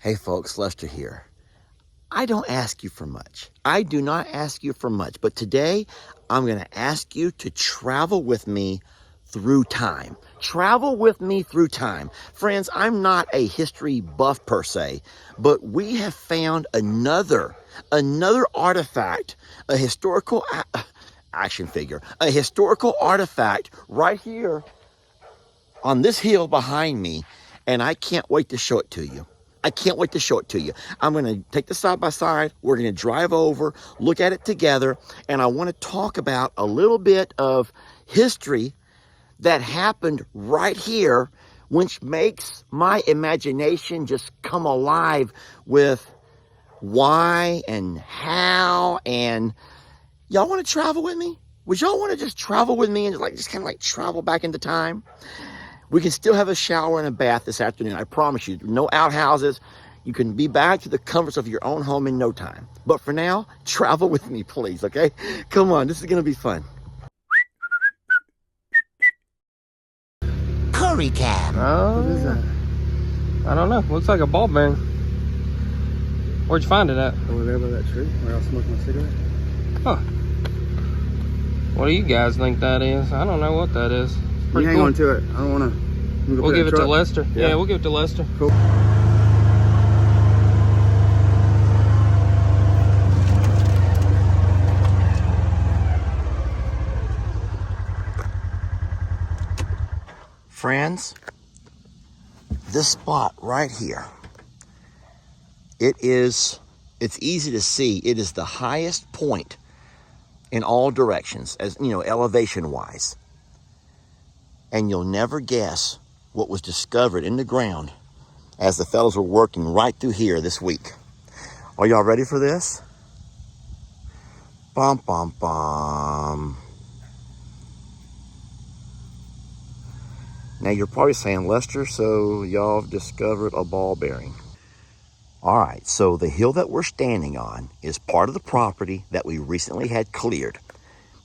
Hey folks, Lester here. I don't ask you for much. I do not ask you for much, but today I'm going to ask you to travel with me through time. Travel with me through time. Friends, I'm not a history buff per se, but we have found another artifact, a historical action figure, a historical artifact right here on this hill behind me, and I can't wait to show it to you. I can't wait to show it to you. I'm going to take this side by side. We're going to drive over, look at it together, and I want to talk about a little bit of history that happened right here, which makes my imagination just come alive with why and how. And y'all want to travel with me? Would y'all want to just travel with me and just kind of like travel back into time? We can still have a shower and a bath this afternoon. I promise you, no outhouses. You can be back to the comforts of your own home in no time. But for now, travel with me, please, okay? Come on, this is gonna be fun. Curry cam. What is that? I don't know. Looks like a ball bearing. Where'd you find it at? Over there by that tree where I was smoking my cigarette. Huh. What do you guys think that is? I don't know what that is. You hang on to it. I don't want to. We'll give it to Lester. Yeah, we'll give it to Lester. Cool. Friends, this spot right here, it's easy to see. It is the highest point in all directions, as you know, elevation wise. And you'll never guess what was discovered in the ground as the fellows were working right through here this week. Are y'all ready for this? Bum, bum, bum. Now you're probably saying, Lester, so y'all have discovered a ball bearing. All right, so the hill that we're standing on is part of the property that we recently had cleared.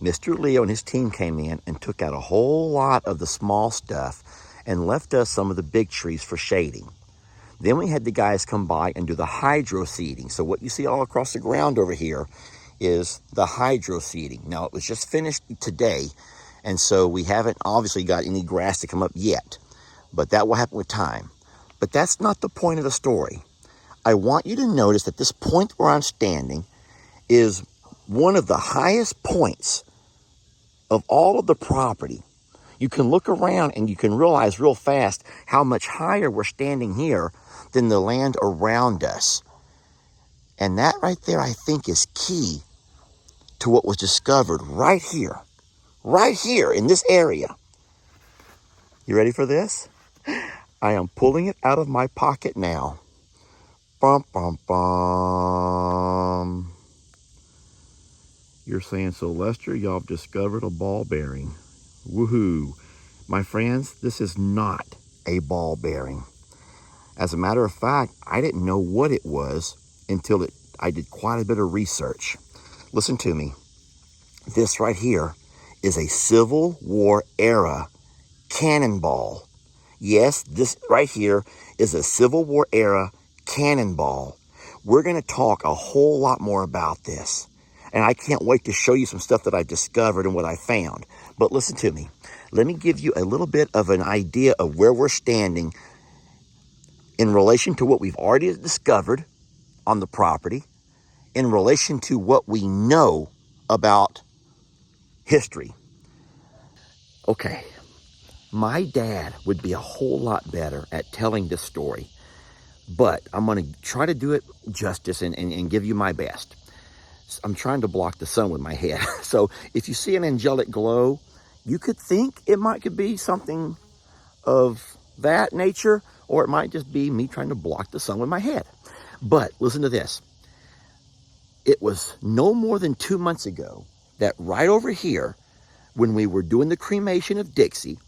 Mr. Leo and his team came in and took out a whole lot of the small stuff and left us some of the big trees for shading. Then we had the guys come by and do the hydro seeding. So what you see all across the ground over here is the hydro seeding. Now it was just finished today, and so we haven't obviously got any grass to come up yet, but that will happen with time. But that's not the point of the story. I want you to notice that this point where I'm standing is one of the highest points of all of the property. You can look around and you can realize real fast how much higher we're standing here than the land around us. And that right there, I think, is key to what was discovered right here in this area. You ready for this? I am pulling it out of my pocket now. Bum, bum, bum. You're saying, so Lester, y'all have discovered a ball bearing. Woohoo. My friends, this is not a ball bearing. As a matter of fact, I didn't know what it was until I did quite a bit of research. Listen to me. This right here is a Civil War era cannonball. Yes, this right here is a Civil War era cannonball. We're going to talk a whole lot more about this. And I can't wait to show you some stuff that I discovered and what I found. But listen to me. Let me give you a little bit of an idea of where we're standing in relation to what we've already discovered on the property, in relation to what we know about history. Okay, my dad would be a whole lot better at telling this story, but I'm going to try to do it justice and give you my best. I'm trying to block the sun with my head. So if you see an angelic glow, you could think it could be something of that nature, or it might just be me trying to block the sun with my head. But listen to this. It was no more than 2 months ago that right over here, when we were doing the cremation of Dixie,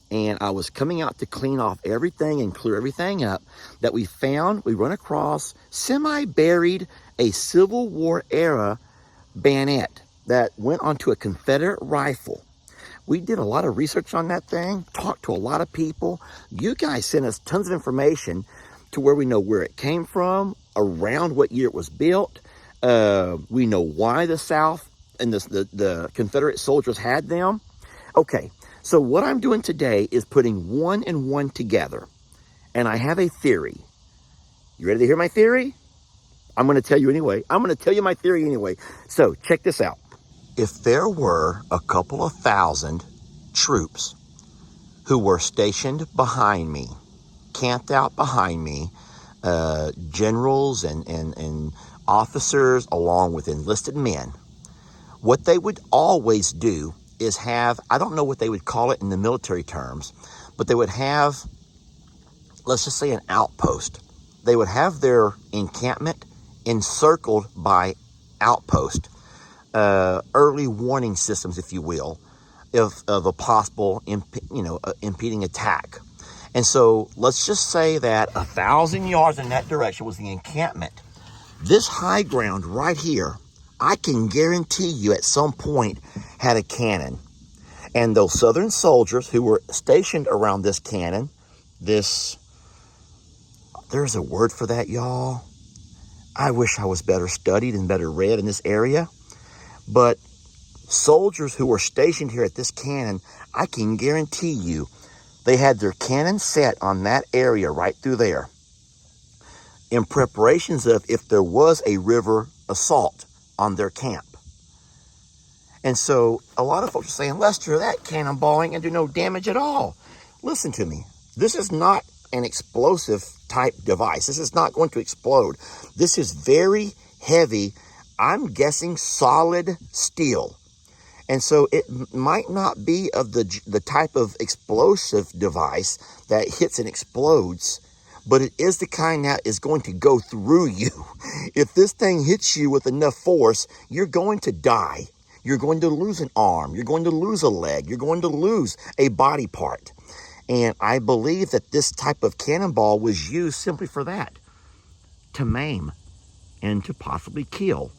and I was coming out to clean off everything and clear everything up, that we run across, semi-buried, a Civil War era bayonet that went onto a Confederate rifle. We did a lot of research on that thing, talked to a lot of people. You guys sent us tons of information to where we know where it came from, around what year it was built. We know why the South and the Confederate soldiers had them. Okay, so what I'm doing today is putting one and one together. And I have a theory. You ready to hear my theory? I'm going to tell you anyway. I'm going to tell you my theory anyway. So check this out. If there were a couple of thousand troops who were stationed behind me, camped out behind me, generals and officers along with enlisted men, what they would always do is have, I don't know what they would call it in the military terms, but they would have, let's just say, an outpost. They would have their encampment encircled by outpost, early warning systems, if you will, of a possible impeding attack. And so let's just say that 1,000 yards in that direction was the encampment. This high ground right here, I can guarantee you at some point had a cannon. And those Southern soldiers who were stationed around this cannon, there's a word for that, y'all. I wish I was better studied and better read in this area. But soldiers who were stationed here at this cannon, I can guarantee you, they had their cannon set on that area right through there in preparations of if there was a river assault on their camp. And so a lot of folks are saying, Lester, that cannonball ain't gonna do no damage at all. Listen to me. This is not an explosive type device. This is not going to explode. This is very heavy, I'm guessing solid steel. And so it might not be of the type of explosive device that hits and explodes, but it is the kind that is going to go through you. If this thing hits you with enough force, you're going to die. You're going to lose an arm. You're going to lose a leg. You're going to lose a body part. And I believe that this type of cannonball was used simply for that, to maim and to possibly kill,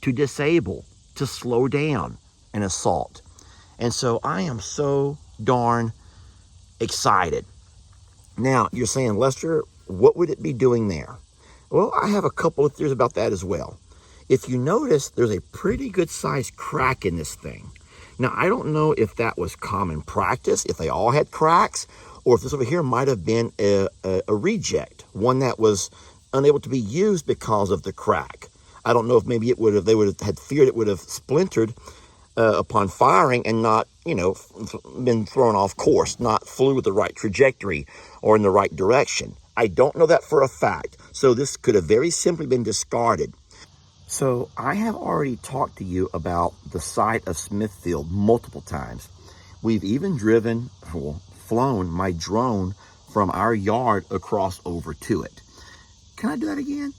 to disable, to slow down an assault. And so I am so darn excited. Now, you're saying, Lester, what would it be doing there? Well, I have a couple of theories about that as well. If you notice, there's a pretty good sized crack in this thing. Now, I don't know if that was common practice, if they all had cracks, or if this over here might have been a reject, one that was unable to be used because of the crack. I don't know if maybe they would have had feared it would have splintered upon firing and not, been thrown off course, not flew with the right trajectory or in the right direction. I don't know that for a fact. So this could have very simply been discarded. So I have already talked to you about the site of Smithfield multiple times. We've even flown my drone from our yard across over to it. Can I do that again?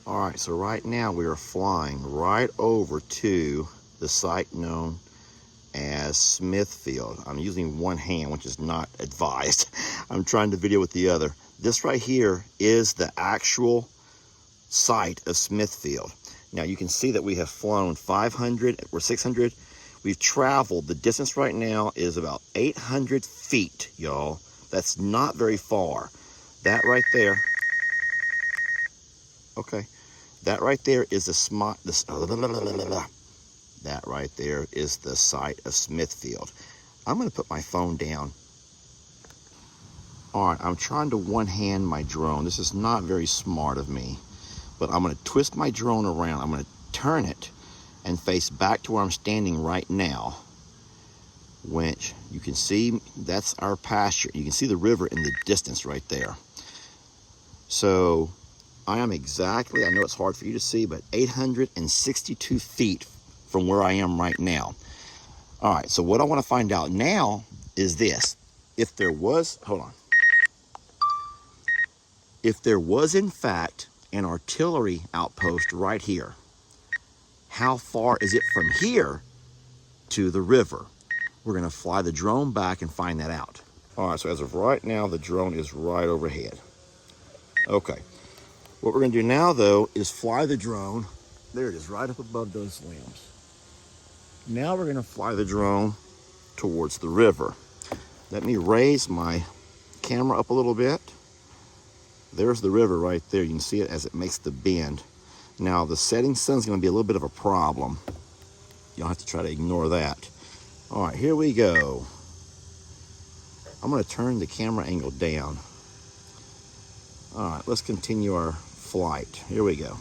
All right, so right now we are flying right over to the site known as Smithfield. I'm using one hand, which is not advised. I'm trying to video with the other. This right here is the actual site of Smithfield. Now you can see that we have flown 500 or 600. We've traveled, the distance right now is about 800 feet, y'all. That's not very far. That right there, okay. That right there is that right there is the site of Smithfield. I'm going to put my phone down. All right, I'm trying to one-hand my drone. This is not very smart of me, but I'm going to twist my drone around. I'm going to turn it and face back to where I'm standing right now, which you can see, that's our pasture. You can see the river in the distance right there. So I am exactly, I know it's hard for you to see, but 862 feet from where I am right now. All right, so what I want to find out now is this. If there was, hold on. If there was in fact an artillery outpost right here, how far is it from here to the river? we're gonna fly the drone back and find that out. All right, so as of right now, the drone is right overhead. Okay, what we're gonna do now though is fly the drone. There it is, right up above those limbs. Now we're gonna fly the drone towards the river. Let me raise my camera up a little bit. There's the river right there. You can see it as it makes the bend. Now the setting sun's gonna be a little bit of a problem. You'll have to try to ignore that. All right, here we go. I'm gonna turn the camera angle down. All right, let's continue our flight. Here we go.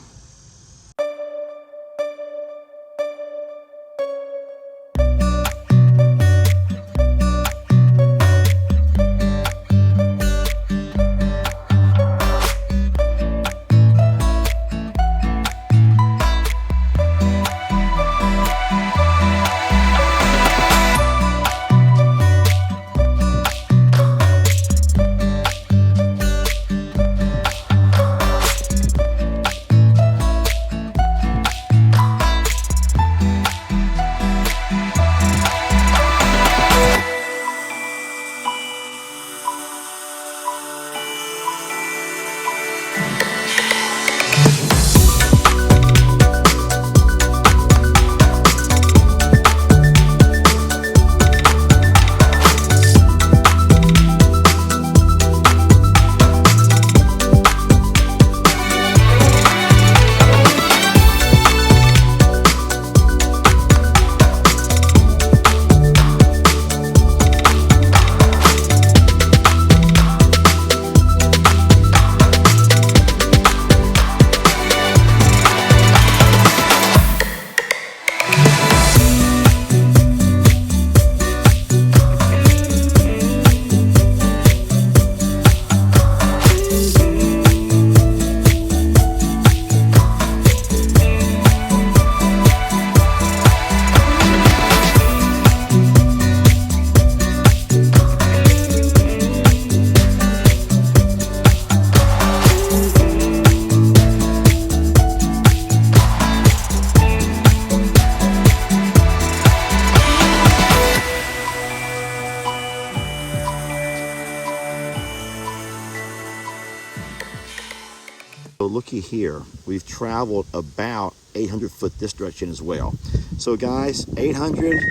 So looky here, we've traveled about 800 foot this direction as well. So guys, 800,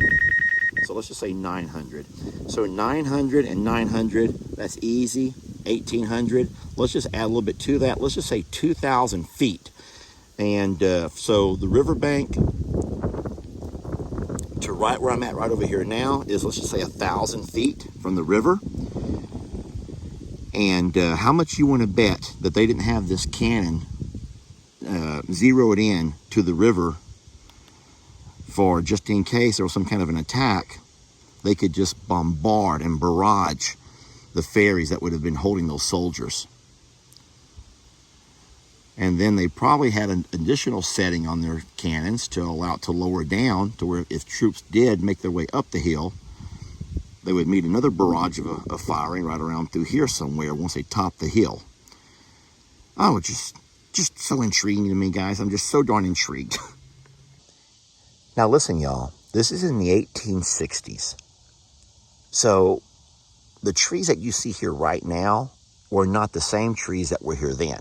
so let's just say 900. So 900 and 900, that's easy, 1800. Let's just add a little bit to that. Let's just say 2,000 feet. And so the riverbank to right where I'm at right over here now is, let's just say 1,000 feet from the river. And how much you want to bet that they didn't have this cannon zeroed in to the river for just in case there was some kind of an attack, they could just bombard and barrage the ferries that would have been holding those soldiers. And then they probably had an additional setting on their cannons to allow it to lower down to where if troops did make their way up the hill, they would meet another barrage of firing right around through here somewhere once they top the hill. Oh, it's just so intriguing to me, guys. I'm just so darn intrigued. Now listen, y'all, this is in the 1860s. So the trees that you see here right now were not the same trees that were here then.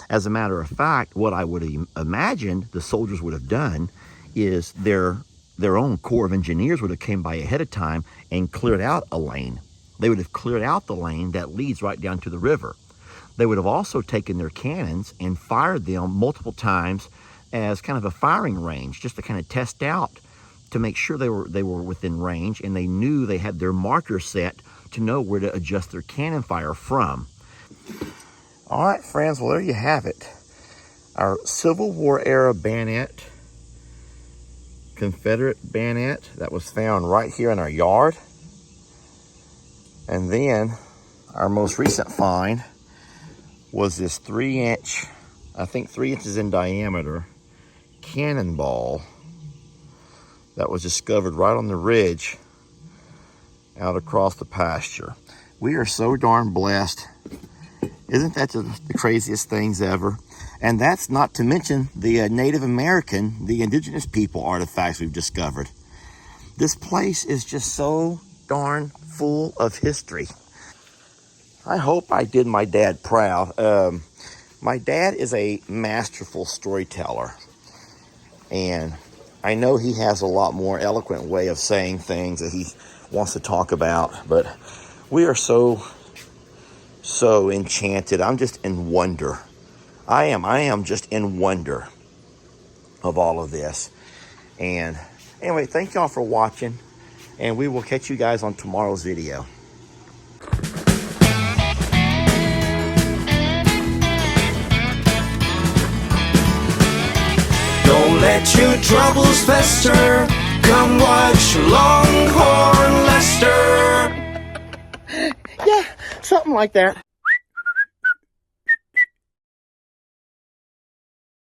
As a matter of fact, what I would have imagined the soldiers would have done is their own Corps of Engineers would have came by ahead of time and cleared out a lane. They would have cleared out the lane that leads right down to the river. They would have also taken their cannons and fired them multiple times as kind of a firing range, just to kind of test out to make sure they were within range, and they knew they had their marker set to know where to adjust their cannon fire from. All right, friends, well, there you have it. Our Civil War era bayonet, Confederate bayonet that was found right here in our yard. And then our most recent find was this 3-inch, I think 3 inches in diameter, cannonball that was discovered right on the ridge out across the pasture. We are so darn blessed. Isn't that just the craziest things ever? And that's not to mention the Native American, the indigenous people artifacts we've discovered. This place is just so darn full of history. I hope I did my dad proud. My dad is a masterful storyteller, and I know he has a lot more eloquent way of saying things that he wants to talk about, but we are so enchanted. I'm just in wonder. I am just in wonder of all of this. And anyway, thank y'all for watching, and we will catch you guys on tomorrow's video. Don't let your troubles fester. Come watch Longhorn Lester. Yeah, something like that.